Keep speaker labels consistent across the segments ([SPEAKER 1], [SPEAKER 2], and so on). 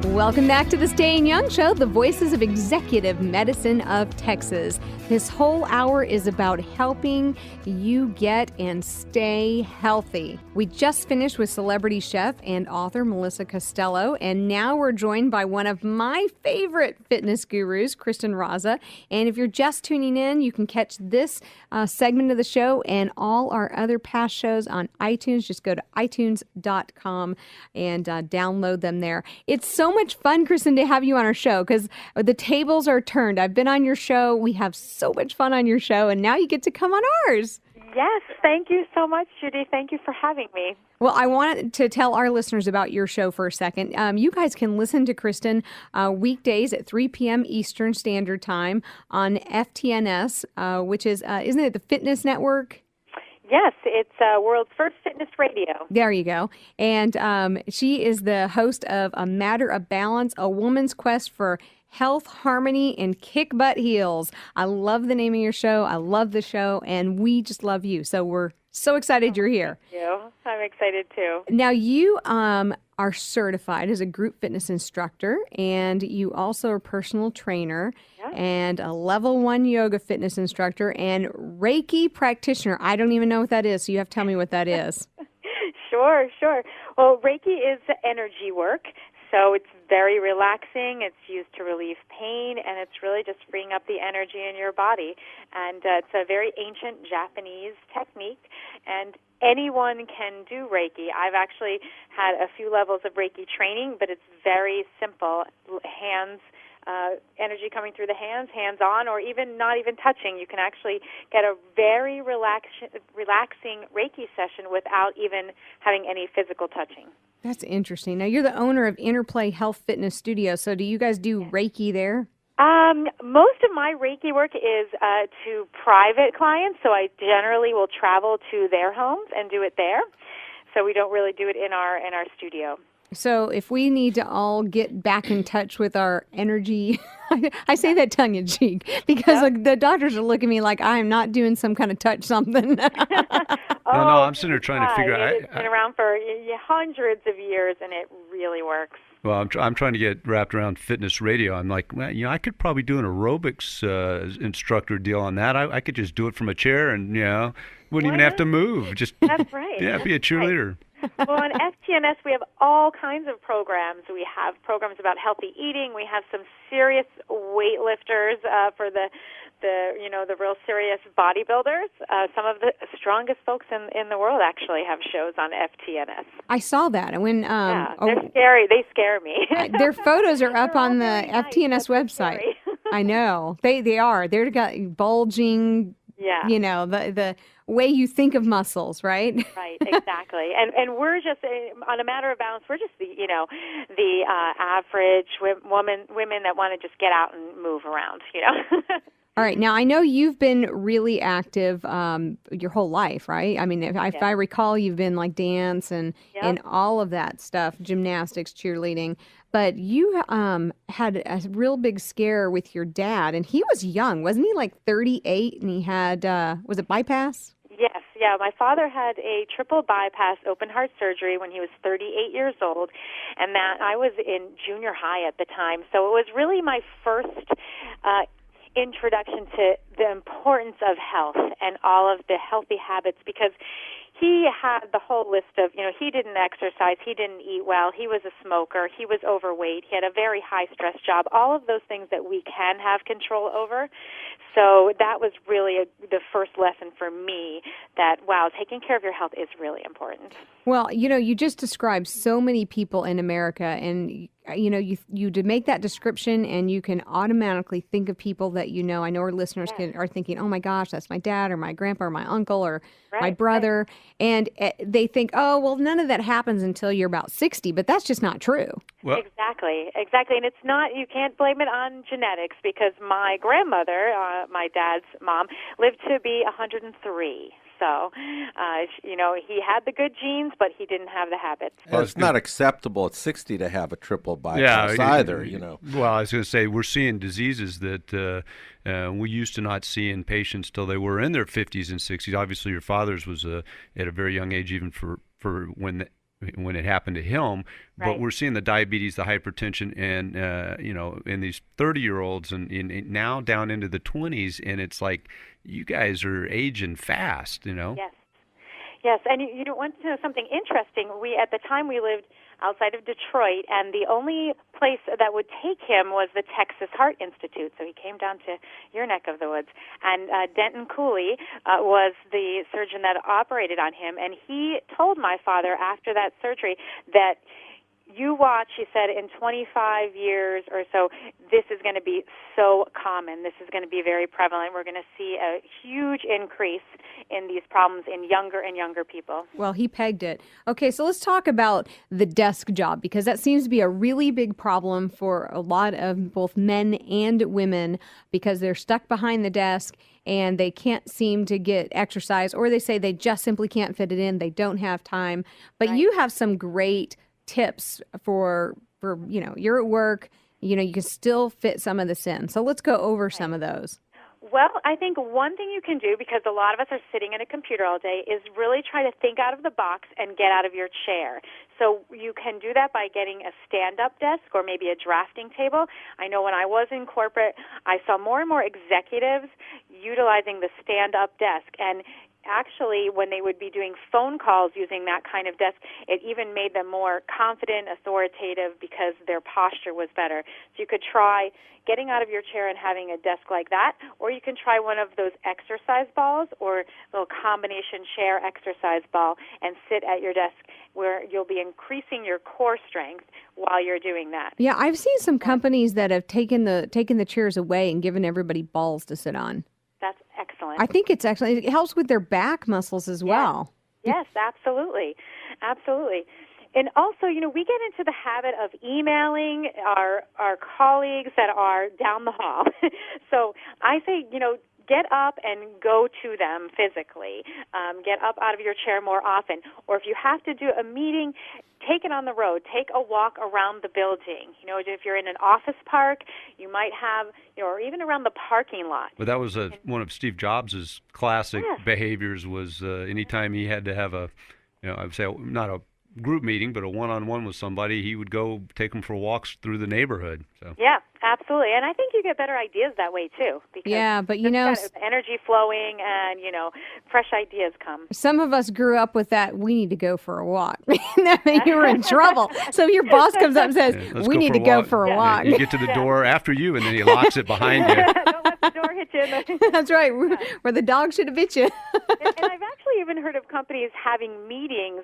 [SPEAKER 1] Welcome back to the Staying Young Show, the voices of executive medicine of Texas. This whole hour is about helping you get and stay healthy. We just finished with celebrity chef and author Melissa Costello, and now we're joined by one of my favorite fitness gurus, Kristin Raza. And if you're just tuning in, you can catch this segment of the show and all our other past shows on iTunes. Just go to itunes.com and download them there. It's so much fun, Kristin, to have you on our show because the tables are turned. I've been on your show. We have so much fun on your show, and now you get to come on ours.
[SPEAKER 2] Yes, thank you so much, Judy. Thank you for having me.
[SPEAKER 1] Well, I wanted to tell our listeners about your show for a second. You guys can listen to Kristin weekdays at 3 p.m. Eastern Standard Time on FTNS, which is, isn't it the Fitness Network?
[SPEAKER 2] Yes, it's world's first fitness radio.
[SPEAKER 1] There you go. And she is the host of A Matter of Balance, a woman's quest for health, harmony, and kick butt heels. I love the name of your show. I love the show, and we just love you. So we're so excited you're here.
[SPEAKER 2] Thank you. I'm excited too.
[SPEAKER 1] Now you are certified as a group fitness instructor, and you also are a personal trainer and a level 1 yoga fitness instructor and Reiki practitioner. I don't even know what that is, so you have to tell me what that is.
[SPEAKER 2] Sure. Well, Reiki is energy work. So it's very relaxing. It's used to relieve pain, and it's really just freeing up the energy in your body. And it's a very ancient Japanese technique, and anyone can do Reiki. I've actually had a few levels of Reiki training, but it's very simple. Hands, energy coming through the hands on, or even not even touching. You can actually get a very relaxing Reiki session without even having any physical touching.
[SPEAKER 1] That's interesting. Now, you're the owner of Interplay Health Fitness Studio, so do you guys do Reiki there?
[SPEAKER 2] Most of my Reiki work is to private clients, so I generally will travel to their homes and do it there. So we don't really do it in our studio.
[SPEAKER 1] So if we need to all get back in touch with our energy, I say that tongue in cheek because the doctors are looking at me like I am not doing some kind of touch something.
[SPEAKER 3] No, I'm sitting there trying to figure out.
[SPEAKER 2] It's been around for hundreds of years, and it really works.
[SPEAKER 3] Well, I'm trying to get wrapped around fitness radio. I'm like, well, I could probably do an aerobics instructor deal on that. I could just do it from a chair and, wouldn't even have to move. Just
[SPEAKER 2] That's right.
[SPEAKER 3] Yeah, be a cheerleader.
[SPEAKER 2] Right. Well, on FTNS, we have all kinds of programs. We have programs about healthy eating. We have some serious weightlifters for the real serious bodybuilders. Some of the strongest folks in the world actually have shows on FTNS.
[SPEAKER 1] I saw that. And when
[SPEAKER 2] they're scary. They scare me.
[SPEAKER 1] Their photos are up on the
[SPEAKER 2] nice,
[SPEAKER 1] FTNS website. I know. They are. They're got bulging, the way you think of muscles, right?
[SPEAKER 2] Right, exactly. And we're just, on A Matter of Balance, we're just the average women that want to just get out and move around,
[SPEAKER 1] All right. Now, I know you've been really active your whole life, right? I mean, if I recall, you've been like dance and all of that stuff, gymnastics, cheerleading. But you had a real big scare with your dad, and he was young. Wasn't he like 38, and he had, was it bypass?
[SPEAKER 2] Yes, yeah. My father had a triple bypass open heart surgery when he was 38 years old, and that I was in junior high at the time. So it was really my first introduction to the importance of health and all of the healthy habits, because he had the whole list of, he didn't exercise, he didn't eat well, he was a smoker, he was overweight, he had a very high-stress job, all of those things that we can have control over. So that was really the first lesson for me that, wow, taking care of your health is really important.
[SPEAKER 1] Well, you just described so many people in America, and you to make that description, and you can automatically think of people that I know our listeners are thinking, oh my gosh, that's my dad or my grandpa or my uncle or my brother, and they think, oh, well, none of that happens until you're about 60, but that's just not true.
[SPEAKER 3] Well,
[SPEAKER 2] Exactly, and it's not, you can't blame it on genetics, because my grandmother, my dad's mom, lived to be 103. So, he had the good genes, but he didn't have the habits.
[SPEAKER 4] Well, it's not acceptable at 60 to have a triple bypass either,
[SPEAKER 3] Well, I was going to say, we're seeing diseases that we used to not see in patients till they were in their 50s and 60s. Obviously, your father's was at a very young age, even for when when it happened to him. But
[SPEAKER 2] Right.
[SPEAKER 3] we're seeing the diabetes, the hypertension, and in these 30-year-olds and now down into the 20s, and it's like you guys are aging fast.
[SPEAKER 2] Yes. Yes, and you want to know something interesting? At the time we lived outside of Detroit, and the only place that would take him was the Texas Heart Institute. So he came down to your neck of the woods. And Denton Cooley was the surgeon that operated on him, and he told my father after that surgery that you watch, he said, in 25 years or so, this is going to be so common. This is going to be very prevalent. We're going to see a huge increase in these problems in younger and younger people.
[SPEAKER 1] Well, he pegged it. Okay, so let's talk about the desk job, because that seems to be a really big problem for a lot of both men and women, because they're stuck behind the desk and they can't seem to get exercise, or they say they just simply can't fit it in. They don't have time. But you have some great tips for you're at work, you can still fit some of this in. So let's go over some of those.
[SPEAKER 2] Well, I think one thing you can do, because a lot of us are sitting at a computer all day, is really try to think out of the box and get out of your chair. So you can do that by getting a stand-up desk or maybe a drafting table. I know when I was in corporate, I saw more and more executives utilizing the stand-up desk. And actually, when they would be doing phone calls using that kind of desk, it even made them more confident, authoritative, because their posture was better. So you could try getting out of your chair and having a desk like that, or you can try one of those exercise balls or a little combination chair exercise ball and sit at your desk, where you'll be increasing your core strength while you're doing that.
[SPEAKER 1] Yeah, I've seen some companies that have taken the chairs away and given everybody balls to sit on.
[SPEAKER 2] That's excellent.
[SPEAKER 1] I think it's excellent. It helps with their back muscles as well.
[SPEAKER 2] Yes, absolutely. Absolutely. And also, we get into the habit of emailing our colleagues that are down the hall. So I say, get up and go to them physically. Get up out of your chair more often. Or if you have to do a meeting, take it on the road. Take a walk around the building. If you're in an office park, you might have, or even around the parking lot.
[SPEAKER 3] But that was one of Steve Jobs' classic behaviors was anytime he had to have I would say not a group meeting, but a one-on-one with somebody, he would go take them for walks through the neighborhood. So.
[SPEAKER 2] Yeah, absolutely. And I think you get better ideas that way, too. Because
[SPEAKER 1] but
[SPEAKER 2] energy flowing and, fresh ideas come.
[SPEAKER 1] Some of us grew up with that, we need to go for a walk. You were in trouble. So your boss comes up and says, we need to go for a walk.
[SPEAKER 3] You get to the door after you, and then he locks it behind you.
[SPEAKER 2] Don't let the door hit you.
[SPEAKER 1] That's right, where the dog should have bit you.
[SPEAKER 2] And I've actually even heard of companies having meetings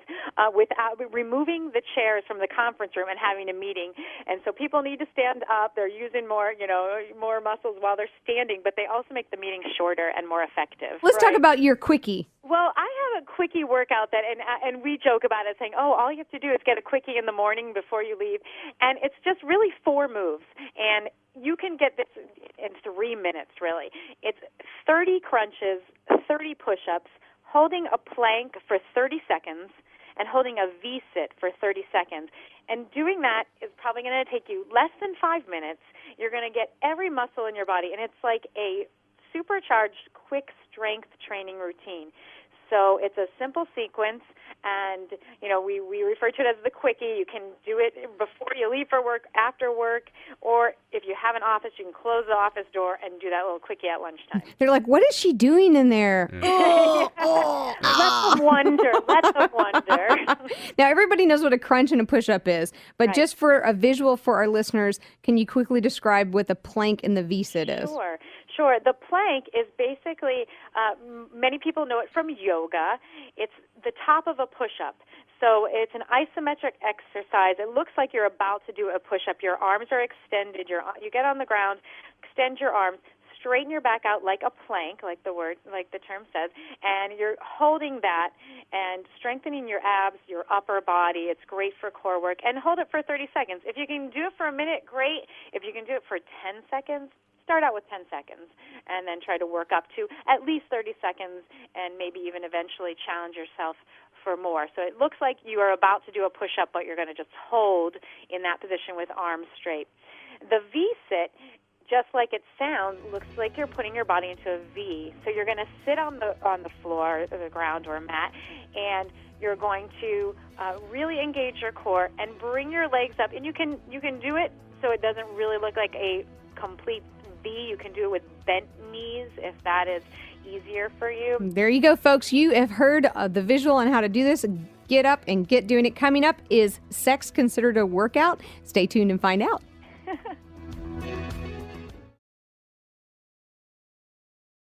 [SPEAKER 2] without removing the chairs from the conference room and having a meeting. And so people need to stand up. They're using more muscles while they're standing, but they also make the meeting shorter and more effective.
[SPEAKER 1] Let's talk about your quickie.
[SPEAKER 2] Well, I have a quickie workout and we joke about it, saying, all you have to do is get a quickie in the morning before you leave. And it's just really 4 moves. And you can get this in 3 minutes, really. It's 30 crunches, 30 push-ups, holding a plank for 30 seconds, and holding a V-sit for 30 seconds. And doing that is probably going to take you less than 5 minutes. You're going to get every muscle in your body, and it's like a supercharged, quick strength training routine. So it's a simple sequence, and we refer to it as the quickie. You can do it before you leave for work, after work, or if you have an office, you can close the office door and do that little quickie at lunchtime.
[SPEAKER 1] They're like, what is she doing in there?
[SPEAKER 2] Let them wonder. Let them wonder.
[SPEAKER 1] Now, everybody knows what a crunch and a push-up is, but just for a visual for our listeners, can you quickly describe what the plank and the V-sit is?
[SPEAKER 2] Sure. The plank is basically, many people know it from yoga. It's the top of a push-up. So it's an isometric exercise. It looks like you're about to do a push-up. Your arms are extended. You get on the ground, extend your arms, straighten your back out like a plank, like the term says, and you're holding that and strengthening your abs, your upper body. It's great for core work. And hold it for 30 seconds. If you can do it for a minute, great. If you can do it for 10 seconds, start out with 10 seconds and then try to work up to at least 30 seconds and maybe even eventually challenge yourself for more. So it looks like you are about to do a push-up, but you're going to just hold in that position with arms straight. The V-sit, just like it sounds, looks like you're putting your body into a V. So you're going to sit on the floor, or the ground, or a mat, and You're going to really engage your core and bring your legs up. And you can do it so it doesn't really look like a complete V. You can do it with bent knees if that is easier for you.
[SPEAKER 1] There you go, folks. You have heard the visual on how to do this. Get up and get doing it. Coming up, is sex considered a workout? Stay tuned and find out.